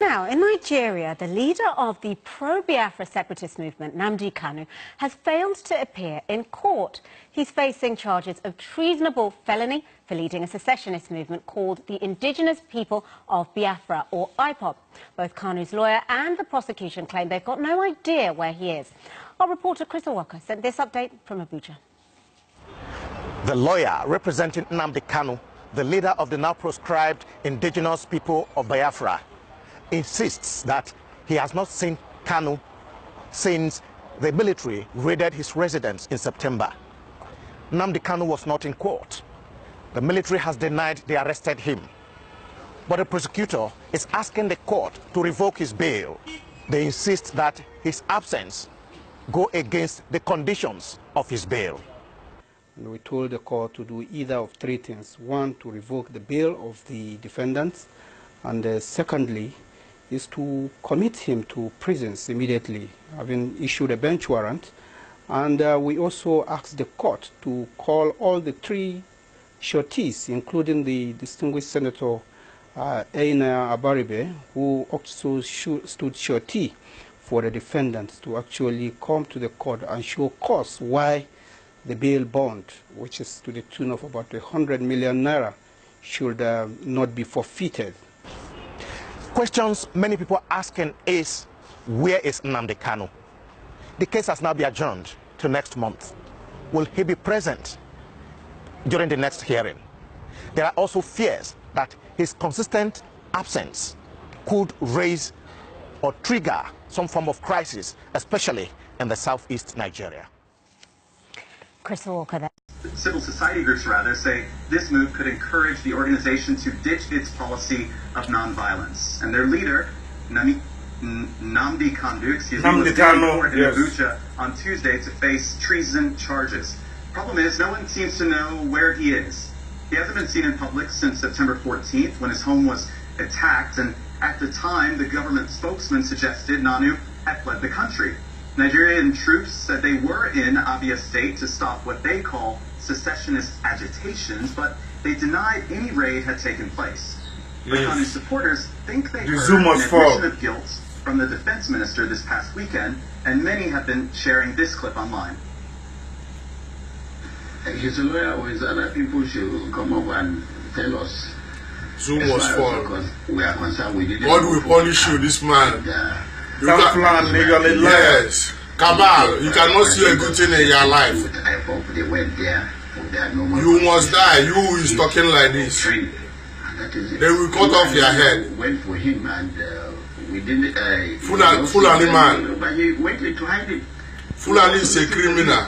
Now, in Nigeria, the leader of the pro-Biafra separatist movement, Nnamdi Kanu, has failed to appear in court. He's facing charges of treasonable felony for leading a secessionist movement called the Indigenous People of Biafra, or IPOB. Both Kanu's lawyer and the prosecution claim they've got no idea where he is. Our reporter Chris Walker sent this update from Abuja. The lawyer representing Nnamdi Kanu, the leader of the now proscribed Indigenous People of Biafra, insists that he has not seen Kanu since the military raided his residence in September. Nnamdi Kanu was not in court. The military has denied they arrested him. But the prosecutor is asking the court to revoke his bail. They insist that his absence go against the conditions of his bail. And we told the court to do either of three things. One, to revoke the bail of the defendants, and secondly, is to commit him to prisons immediately, having issued a bench warrant. And we also asked the court to call all the three sureties, including the distinguished Senator Eina Abaribe, who also stood surety for the defendants, to actually come to the court and show cause why the bail bond, which is to the tune of about 100 million naira, should not be forfeited. Questions many people are asking is, where is Nnamdi Kanu? The case has now been adjourned to next month. Will he be present during the next hearing? There are also fears that his consistent absence could raise or trigger some form of crisis, especially in the southeast Nigeria. Chris Walker there. Civil society groups, rather, say this move could encourage the organization to ditch its policy of nonviolence. And their leader, Nnamdi Kanu, was in court in Abuja on Tuesday to face treason charges. Problem is, no one seems to know where he is. He hasn't been seen in public since September 14th, when his home was attacked, and at the time, the government spokesman suggested Nanu had fled the country. Nigerian troops said they were in Abia State to stop what they call secessionist agitations, but they denied any raid had taken place. But Kanu supporters think they heard an admission of guilt from the defense minister this past weekend, and many have been sharing this clip online. His lawyer or his other people should come up and tell us. Zoom was false. We are concerned with it. God will punish you, this man. Yes. Kabal, you cannot see a good thing in your life. You must die. You who is talking like this. They will cut off your head. Went for him and we didn't. Fulani man. But he went to hide it. Fulani is a criminal.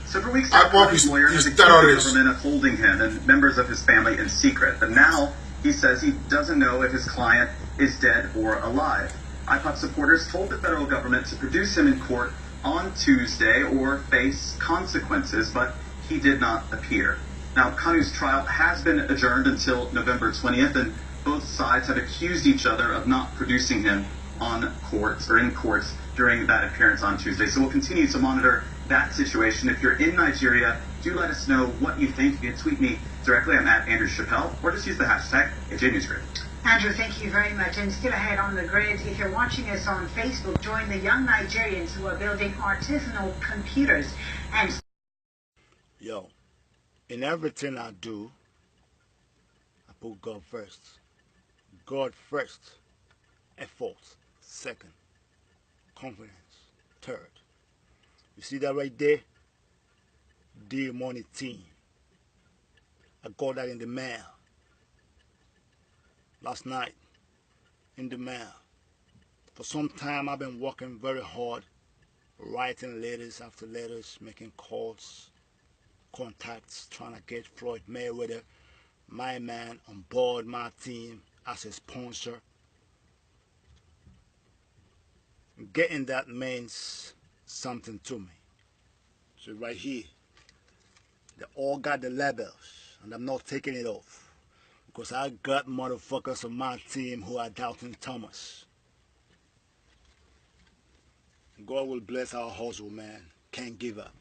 Several weeks ago, his lawyer has accused the government of holding him and members of his family in secret. But now he says he doesn't know if his client is dead or alive. IPOB supporters told the federal government to produce him in court on Tuesday or face consequences, but he did not appear. Now, Kanu's trial has been adjourned until November 20th, and both sides have accused each other of not producing him on courts or in courts during that appearance on Tuesday. So we'll continue to monitor that situation. If you're in Nigeria, do let us know what you think. You can tweet me directly. I'm at Andrew Chappelle, or just use the hashtag #AJNewsGrid. Andrew, thank you very much. And still ahead on the grid, if you're watching us on Facebook, join the young Nigerians who are building artisanal computers. And yo, in everything I do, I put God first. God first. Effort. Second. Confidence. Third. You see that right there? Dear Money Team. I got that in the mail. Last night, in the mail. For some time, I've been working very hard, writing letters after letters, making calls, contacts, trying to get Floyd Mayweather, my man, on board my team as a sponsor. Getting that means something to me. So right here, they all got the labels, and I'm not taking it off. Because I got motherfuckers on my team who are doubting Thomas. God will bless our hustle, man. Can't give up.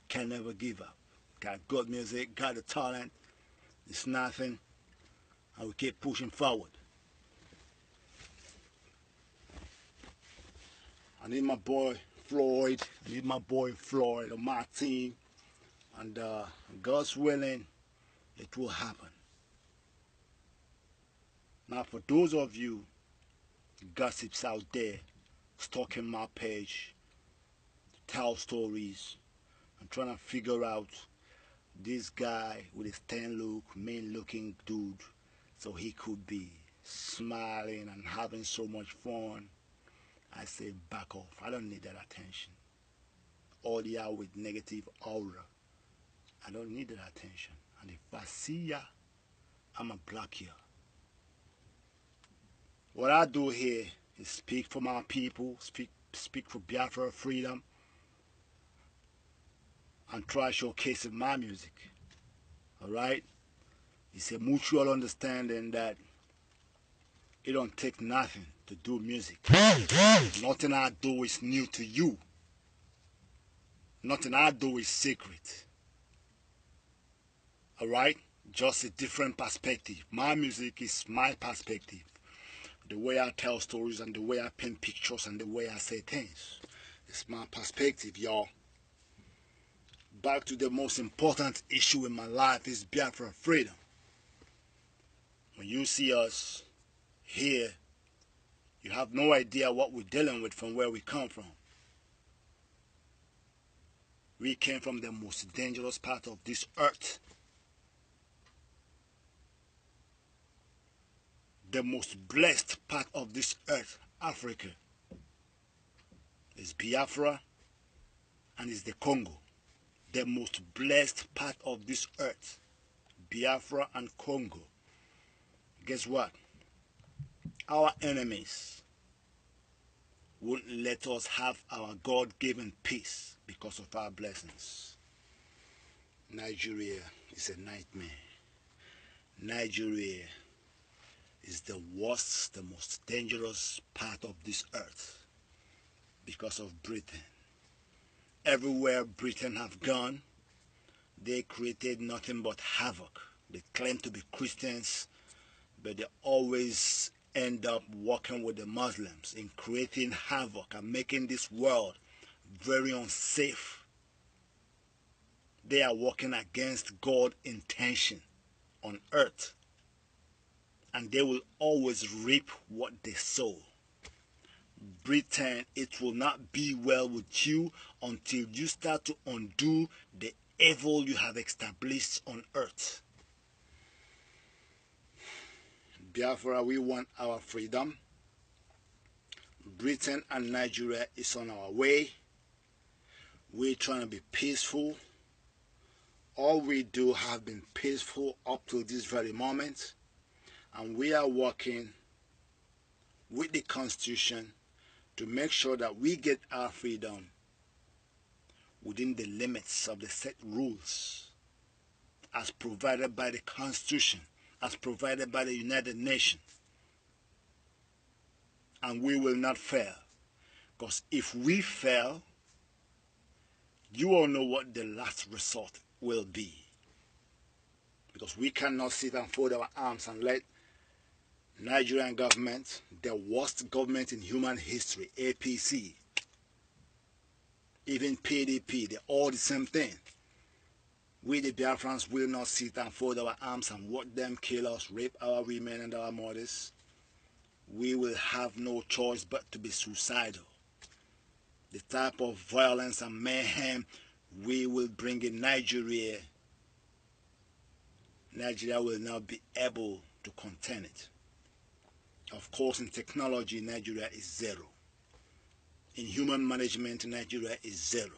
Can never give up. Got good music, got the talent. It's nothing. And we keep pushing forward. I need my boy Floyd. I need my boy Floyd on my team. And God's willing, it will happen. Now, for those of you gossips out there stalking my page, tell stories, and trying to figure out this guy with his tan look, mean looking dude, so he could be smiling and having so much fun, I say back off. I don't need that attention. All y'all with negative aura, I don't need that attention. And if I see ya, I'ma block ya. What I do here is speak for my people, speak for Biafra freedom, and try showcasing my music. Alright? It's a mutual understanding that it don't take nothing to do music. Nothing I do is new to you. Nothing I do is secret. Alright? Just a different perspective. My music is my perspective. The way I tell stories and the way I paint pictures and the way I say things. It's my perspective, y'all. Back to the most important issue in my life is Biafra freedom. When you see us here, you have no idea what we're dealing with from where we come from. We came from the most dangerous part of this earth. The most blessed part of this earth, Africa, is Biafra and is the Congo. The most blessed part of this earth, Biafra and Congo. Guess what? Our enemies won't let us have our God-given peace because of our blessings. Nigeria is a nightmare. Nigeria is the worst, the most dangerous part of this earth because of Britain. Everywhere Britain have gone, they created nothing but havoc. They claim to be Christians, but they always end up working with the Muslims in creating havoc and making this world very unsafe. They are working against God's intention on earth, and they will always reap what they sow. Britain, it will not be well with you until you start to undo the evil you have established on earth. Biafra, we want our freedom. Britain and Nigeria is on our way. We're trying to be peaceful. All we do have been peaceful up to this very moment. And we are working with the Constitution to make sure that we get our freedom within the limits of the set rules as provided by the Constitution, as provided by the United Nations. And we will not fail. Because if we fail, you all know what the last resort will be. Because we cannot sit and fold our arms and let Nigerian government, the worst government in human history, APC, even PDP, they're all the same thing. We the Biafrans will not sit and fold our arms and watch them kill us, rape our women and our mothers. We will have no choice but to be suicidal. The type of violence and mayhem we will bring in Nigeria, Nigeria will not be able to contain it. Of course, in technology, Nigeria is zero. In human management, Nigeria is zero.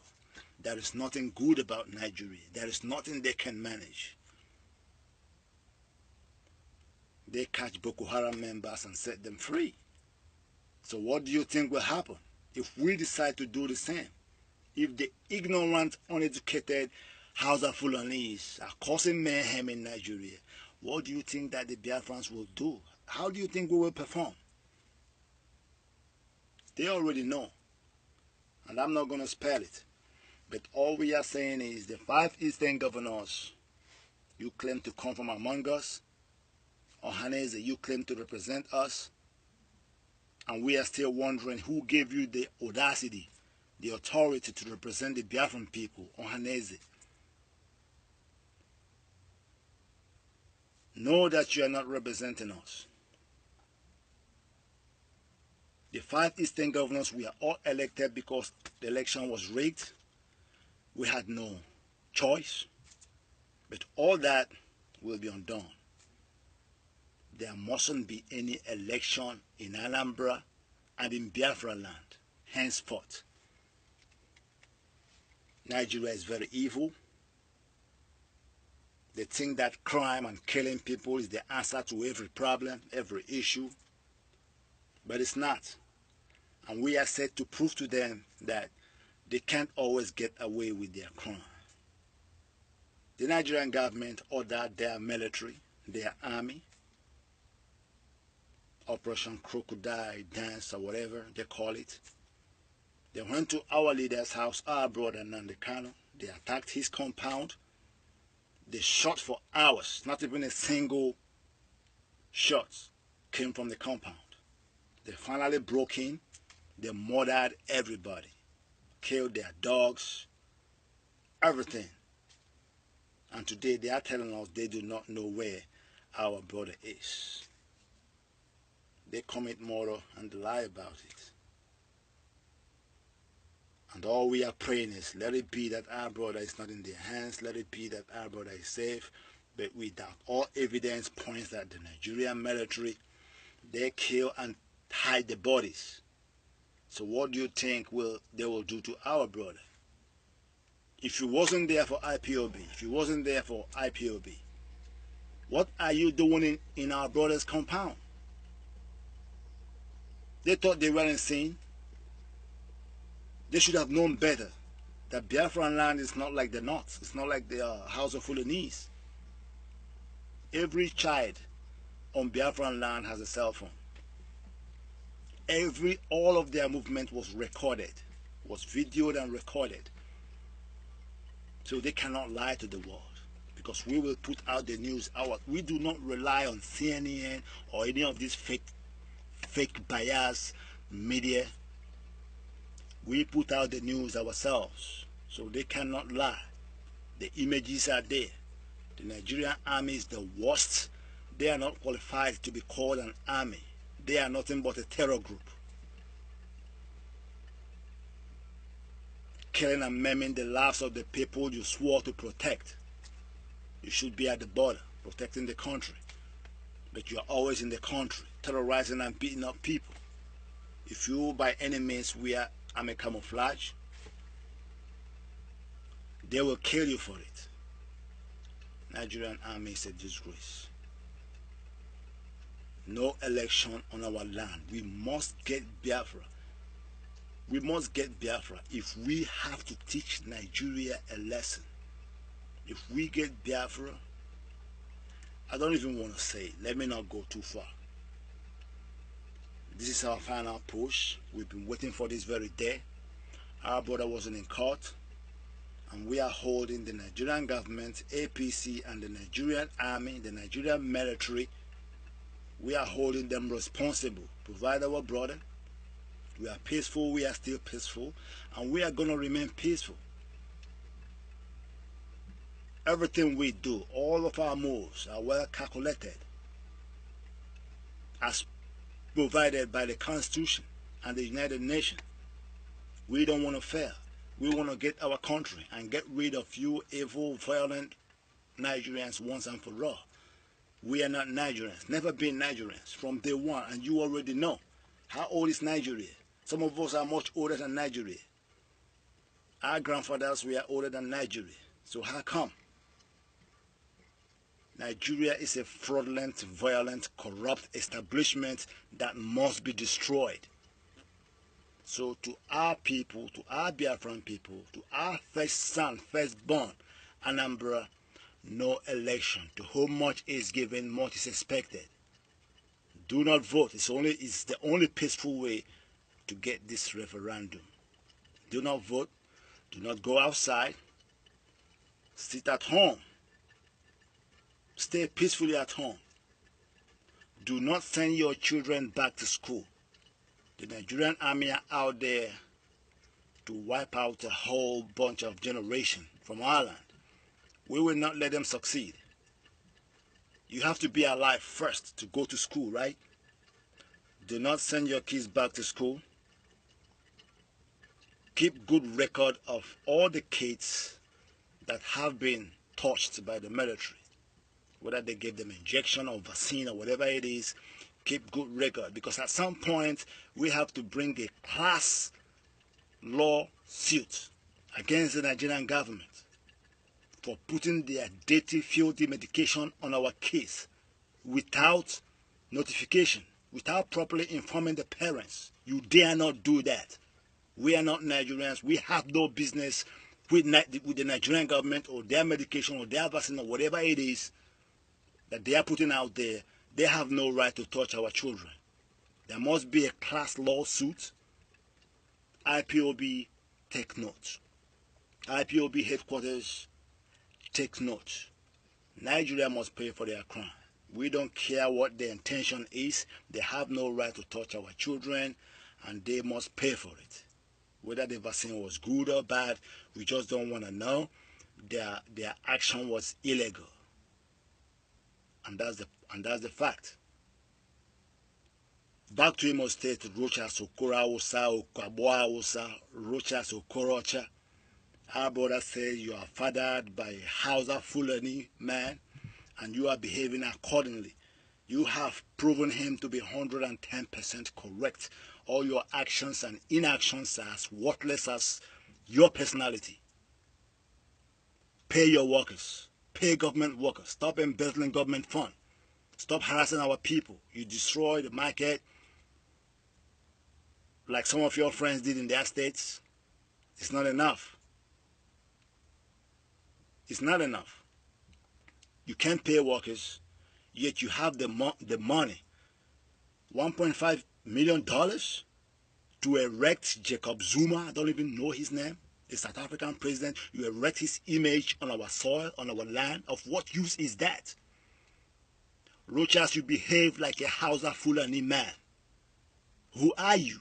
There is nothing good about Nigeria. There is nothing they can manage. They catch Boko Haram members and set them free. So what do you think will happen if we decide to do the same? If the ignorant, uneducated Hausa Fulanis are causing mayhem in Nigeria, what do you think that the Biafrans will do? How do you think we will perform? They already know. And I'm not going to spell it. But all we are saying is the 5 Eastern governors, you claim to come from among us. Ohaneze, you claim to represent us. And we are still wondering who gave you the audacity, the authority to represent the Biafran people on Hanese. Know that you are not representing us. The 5 Eastern governors, we are all elected because the election was rigged. We had no choice. But all that will be undone. There mustn't be any election in Anambra and in Biafra land henceforth. Nigeria is very evil. They think that crime and killing people is the answer to every problem, every issue. But it's not. And we are set to prove to them that they can't always get away with their crime. The Nigerian government ordered their military, their army, Operation Crocodile Dance or whatever they call it. They went to our leader's house, our brother Kanu. They attacked his compound. They shot for hours. Not even a single shot came from the compound. They finally broke in. They murdered everybody. Killed their dogs. Everything. And today they are telling us they do not know where our brother is. They commit murder and lie about it. And all we are praying is, let it be that our brother is not in their hands. Let it be that our brother is safe. But we doubt. All evidence points that the Nigerian military, they kill and hide the bodies. So what do you think they will do to our brother? If you wasn't there for IPOB, what are you doing in our brother's compound? They thought they weren't seen. They should have known better that Biafran land is not like the North. It's not like the House of Fulanese. Every child on Biafran land has a cell phone. All of their movement was recorded, was videoed and recorded. So they cannot lie to the world, because we will put out the news. We do not rely on CNN or any of these fake bias media. We put out the news ourselves, so they cannot lie. The images are there. The Nigerian army is the worst. They are not qualified to be called an army. They are nothing but a terror group. Killing and maiming the lives of the people you swore to protect. You should be at the border, protecting the country. But you are always in the country, terrorizing and beating up people. If you by any means wear army camouflage, they will kill you for it. Nigerian army is a disgrace. No election on our land. We must get Biafra. We must get Biafra if we have to teach Nigeria a lesson. If we get Biafra, I don't even want to say it. Let me not go too far. This is our final push. We've been waiting for this very day. Our brother wasn't in court, and we are holding the Nigerian government, APC, and the Nigerian army, the Nigerian military. We are holding them responsible. Provide our brother. We are peaceful. We are still peaceful, and we are going to remain peaceful. Everything we do, all of our moves are well calculated, as provided by the Constitution and the United Nations. We don't want to fail. We want to get our country and get rid of you evil, violent Nigerians once and for all. We are not Nigerians, never been Nigerians from day one, and you already know. How old is Nigeria? Some of us are much older than Nigeria. Our grandfathers were older than Nigeria. So how come? Nigeria is a fraudulent, violent, corrupt establishment that must be destroyed. So to our people, to our Biafran people, to our first son, firstborn, Anambra, no election. To whom much is given, much is expected. Do not vote. It's the only peaceful way to get this referendum. Do not vote. Do not go outside. Sit at home. Stay peacefully at home. Do not send your children back to school. The Nigerian army are out there to wipe out a whole bunch of generation from our land. We will not let them succeed. You have to be alive first to go to school, right? Do not send your kids back to school. Keep good record of all the kids that have been touched by the military. Whether they gave them injection or vaccine or whatever it is, keep good record. Because at some point, we have to bring a class lawsuit against the Nigerian government for putting their dirty, filthy medication on our kids without notification, without properly informing the parents. You dare not do that. We are not Nigerians. We have no business with the Nigerian government or their medication or their vaccine or whatever it is that they are putting out there. They have no right to touch our children. There must be a class lawsuit. IPOB, take note. IPOB headquarters, take note. Nigeria must pay for their crime. We don't care what their intention is. They have no right to touch our children, and they must pay for it. Whether the vaccine was good or bad, we just don't want to know. Their action was illegal, and that's the fact. Back to Imo State, Rocha Sokora Osa, Okaboa Osa, Rocha Sokorocha. Our brother says you are fathered by a Hausa Fulani man and you are behaving accordingly. You have proven him to be 110% correct. All your actions and inactions are as worthless as your personality. Pay your workers. Pay government workers. Stop embezzling government funds. Stop harassing our people. You destroy the market like some of your friends did in their states. It's not enough. It's not enough. You can't pay workers, yet you have the money, $1.5 million to erect Jacob Zuma. I don't even know his name. The South African president. You erect his image on our soil, on our land. Of what use is that? Rochas, you behave like a Hausa Fulani man. Who are you?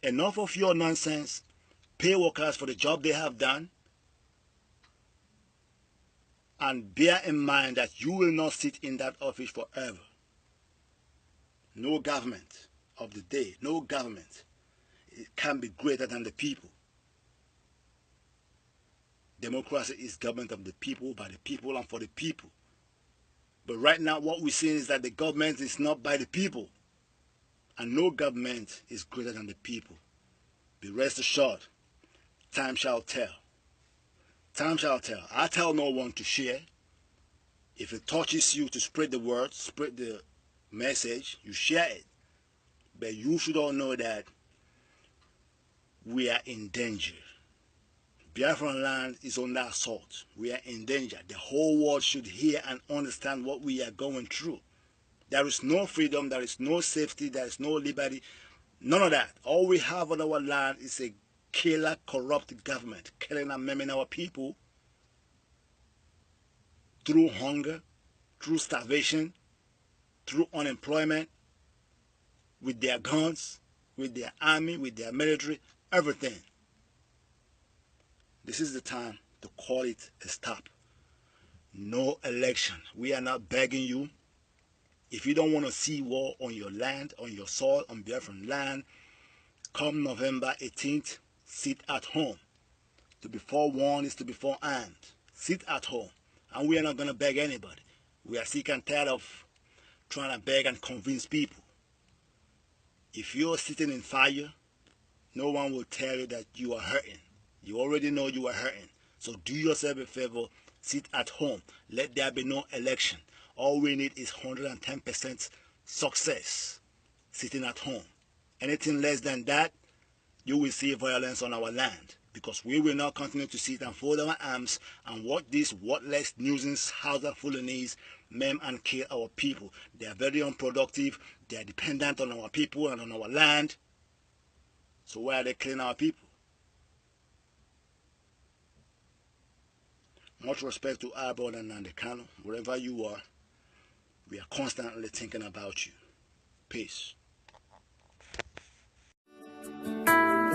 Enough of your nonsense. Pay workers for the job they have done. And bear in mind that you will not sit in that office forever. No government of the day, no government, it can be greater than the people. Democracy is government of the people, by the people, and for the people. But right now what we're seeing is that the government is not by the people. And no government is greater than the people. Be rest assured, time shall tell. Time shall tell. I tell no one to share. If it touches you to spread the word, spread the message, you share it. But you should all know that we are in danger. Biafran land is under assault. We are in danger. The whole world should hear and understand what we are going through. There is no freedom, there is no safety, there is no liberty. None of that. All we have on our land is a killer, corrupt government, killing and maiming our people through hunger, through starvation, through unemployment, with their guns, with their army, with their military, everything. This is the time to call it a stop. No election. We are not begging you. If you don't want to see war on your land, on your soil, on Biafran land, come November 18th, sit at home. To be forewarned is to be forearmed. Sit at home. And we are not going to beg anybody. We are sick and tired of trying to beg and convince people. If you're sitting in fire, no one will tell you that you are hurting. You already know you are hurting. So do yourself a favor, sit at home. Let there be no election. All we need is 110% success, sitting at home. Anything less than that, you will see violence on our land, because we will not continue to sit and fold our arms and watch these worthless nuisance Hausa Fulanese maim and kill our people. They are very unproductive. They are dependent on our people and on our land. So why are they killing our people? Much respect to our brother Kanu. Wherever you are, we are constantly thinking about you. Peace.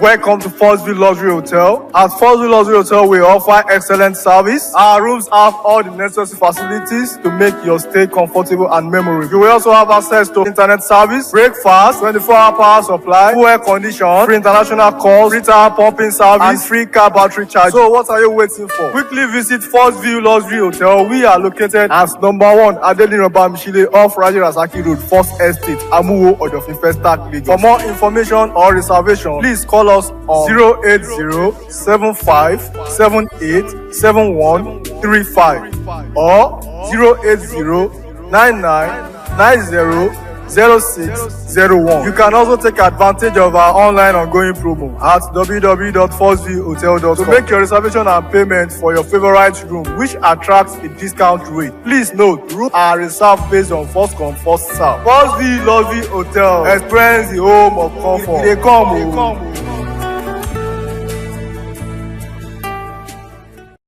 Welcome to First View Luxury Hotel. At First View Luxury Hotel, we offer excellent service. Our rooms have all the necessary facilities to make your stay comfortable and memorable. You will also have access to internet service, breakfast, 24-hour power supply, full air condition, free international calls, free tire pumping service, and free car battery charge. So what are you waiting for? Quickly visit First View Luxury Hotel. We are located at number 1 Adelino Bamishile off Raji Rasaki Road, First Estate, Amuwo, Odofin Festac, Lagos. For more information or reservation, please call us on 080-7578-7135 or 080-9990-0601. You can also take advantage of our online ongoing promo at www.firstviewhotel.com to make your reservation and payment for your favorite room, which attracts a discount rate. Please note, rooms are reserved based on first come, first serve. First View Luxury Hotel. Experience the home of comfort. They come.